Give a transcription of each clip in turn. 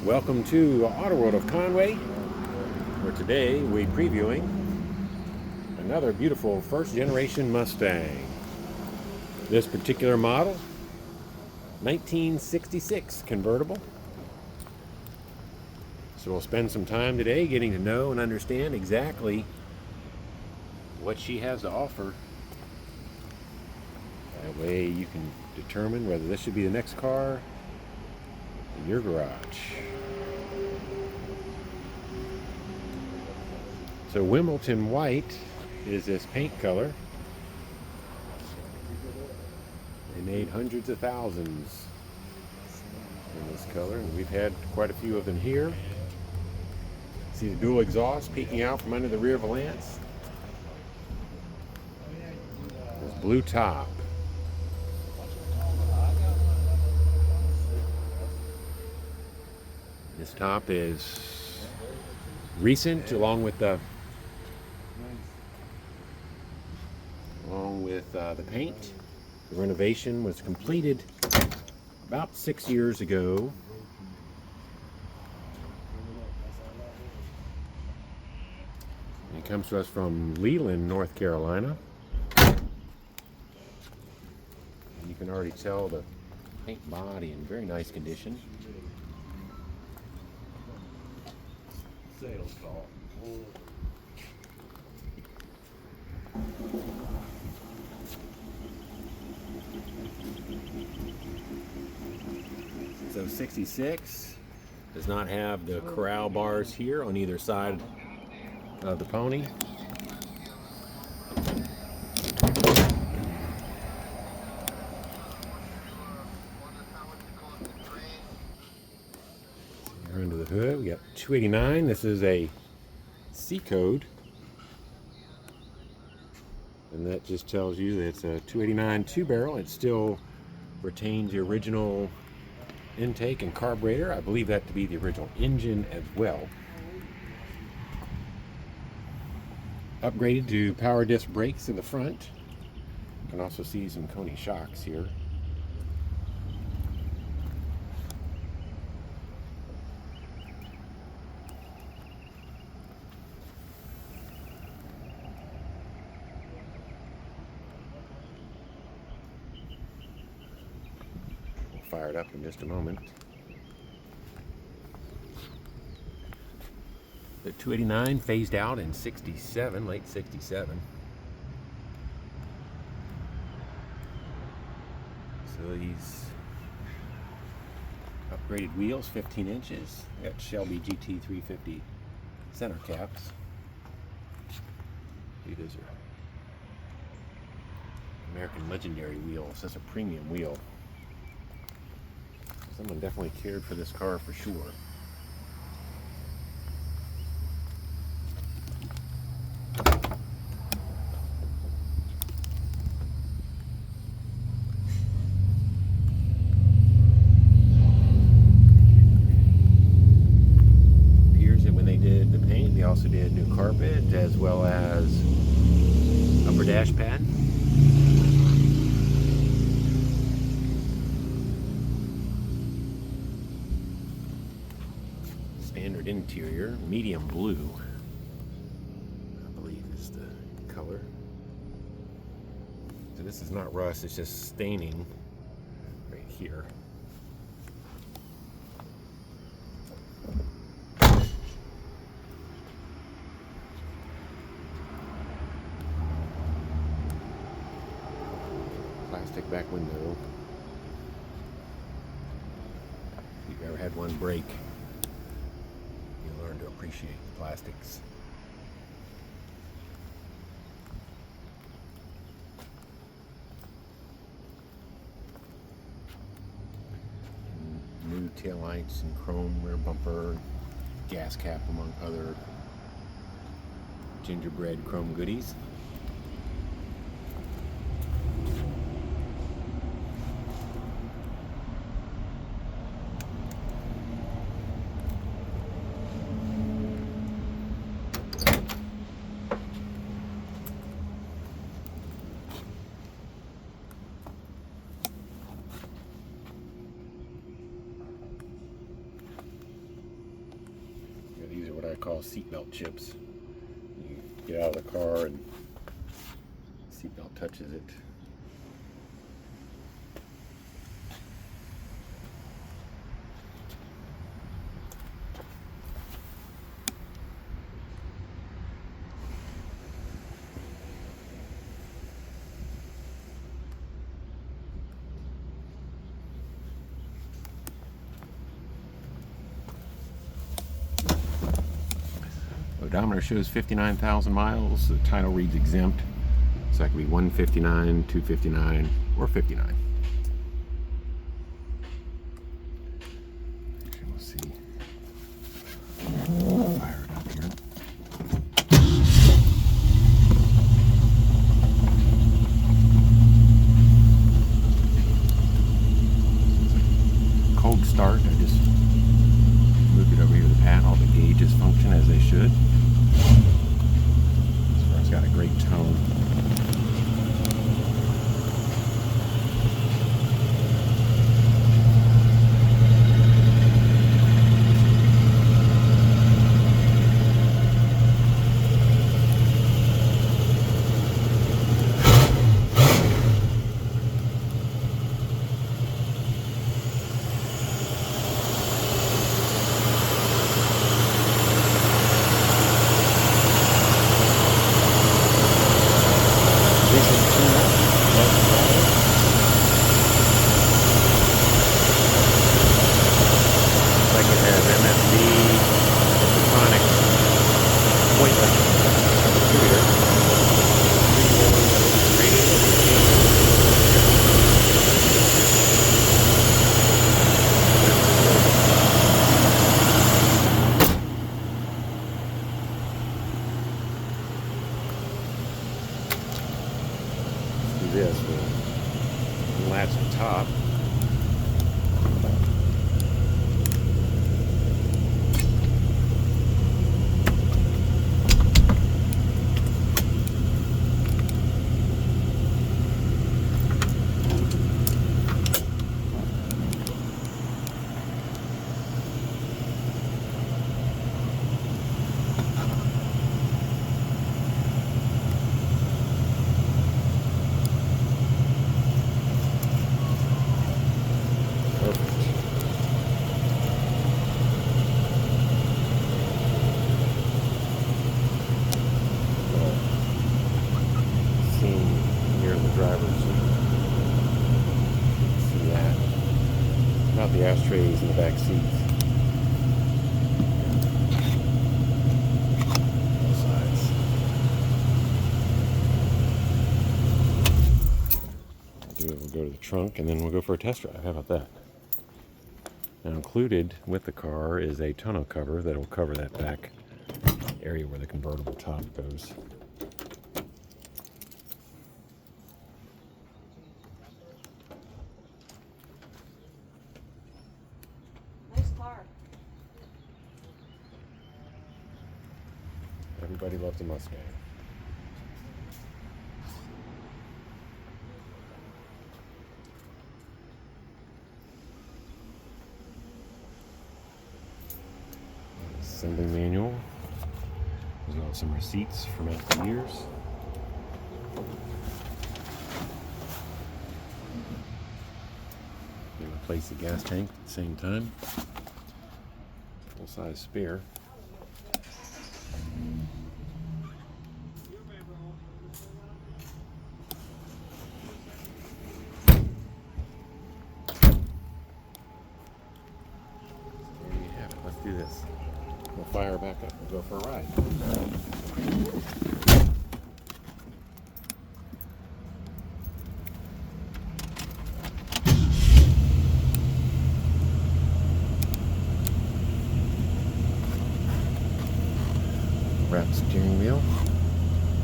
Welcome to AutoWorld of Conway, where today we're previewing another beautiful first generation Mustang. This particular model, 1966 convertible. So we'll spend some time today getting to know and understand exactly what she has to offer. That way you can determine whether this should be the next car in your garage. So Wimbelton White is this paint color. They made hundreds of thousands in this color, and we've had quite a few of them here. See the dual exhaust peeking out from under the rear valance. This blue top. This top is recent, along with the paint. The renovation was completed about 6 years ago. It comes to us from Leland, North Carolina. And you can already tell the paint body in very nice condition. Sales call. So 66 does not have the corral bars here on either side of the pony. We're under the hood. We got 289. This is a C code, and that just tells you that it's a 289 two-barrel. It still retains the original intake and carburetor. I believe that to be the original engine as well. Upgraded to power disc brakes in the front. You can also see some Coney shocks here. We'll fire it up in just a moment. The 289 phased out in 67, late 67. So these upgraded wheels, 15 inches. We got Shelby GT350 center caps. These are American Legendary wheels. That's a premium wheel. Someone definitely cared for this car for sure. They also did new carpet as well as upper dash pad. Standard interior, medium blue, I believe is the color. So this is not rust, it's just staining right here. Plastic back window. If you've ever had one break, you'll learn to appreciate the plastics. New taillights and chrome rear bumper, gas cap, among other gingerbread chrome goodies. I call seatbelt chips. You get out of the car and seatbelt touches it. Odometer shows 59,000 miles. The title reads exempt, so that could be 159, 259, or 59. Actually, we'll see. Fire it up here. Cold start. I just moved it over here to the pad. All the gauges function as they should. It's got a great tone. This will latch the top. The ashtrays in the back seats. Both sides. We'll go to the trunk and then we'll go for a test drive. How about that? Now included with the car is a tonneau cover that will cover that back area where the convertible top goes. Everybody loves a Mustang. Assembly manual. There's also some receipts from out the years. You replace the gas tank at the same time. Full size spare. Let's do this. We'll fire back up. We'll go for a ride. Wrap steering wheel.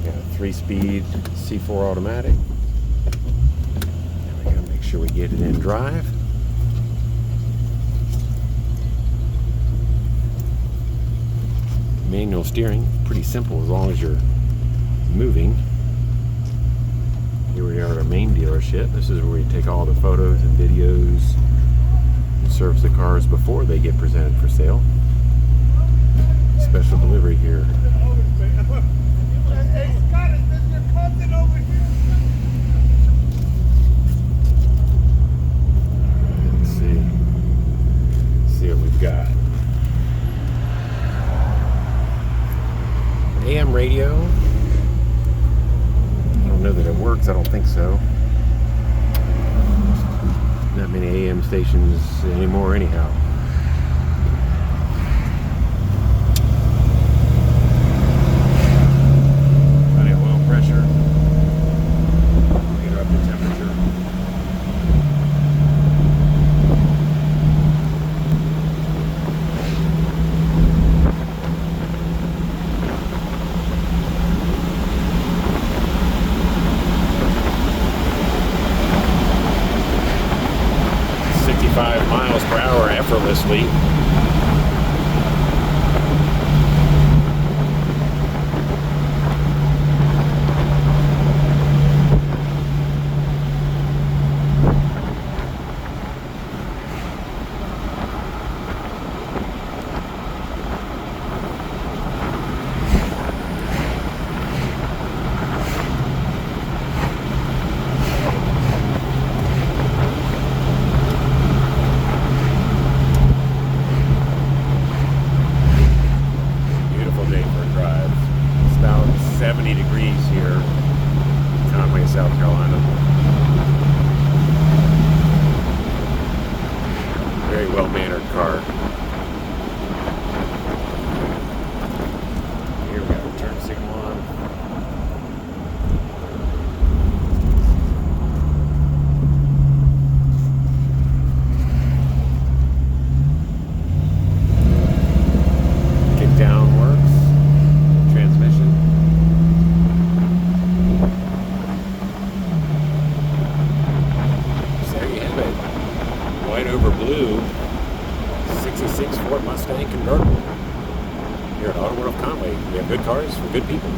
Got a 3-speed C4 automatic. And we gotta make sure we get it in drive. Manual steering, pretty simple as long as you're moving. Here we are at our main dealership. This is where we take all the photos and videos and service the cars before they get presented for sale. special delivery here. Hey, Scott, is this your cousin over here? Let's see. Let's see what we've got. AM radio. I don't know that it works. I don't think so. Not many AM stations anymore anyhow. Plenty of oil pressure. Meter up the temperature. Miles per hour effortlessly. Beautiful day for a drive. It's about 70 degrees here in Conway, South Carolina. Very well-mannered car. Here we got turn signal on. Kick down works. Transmission. So there you have it. White over blue. 66 Ford Mustang Convertible. Here at AutoWorld of Conway, we have good cars for good people.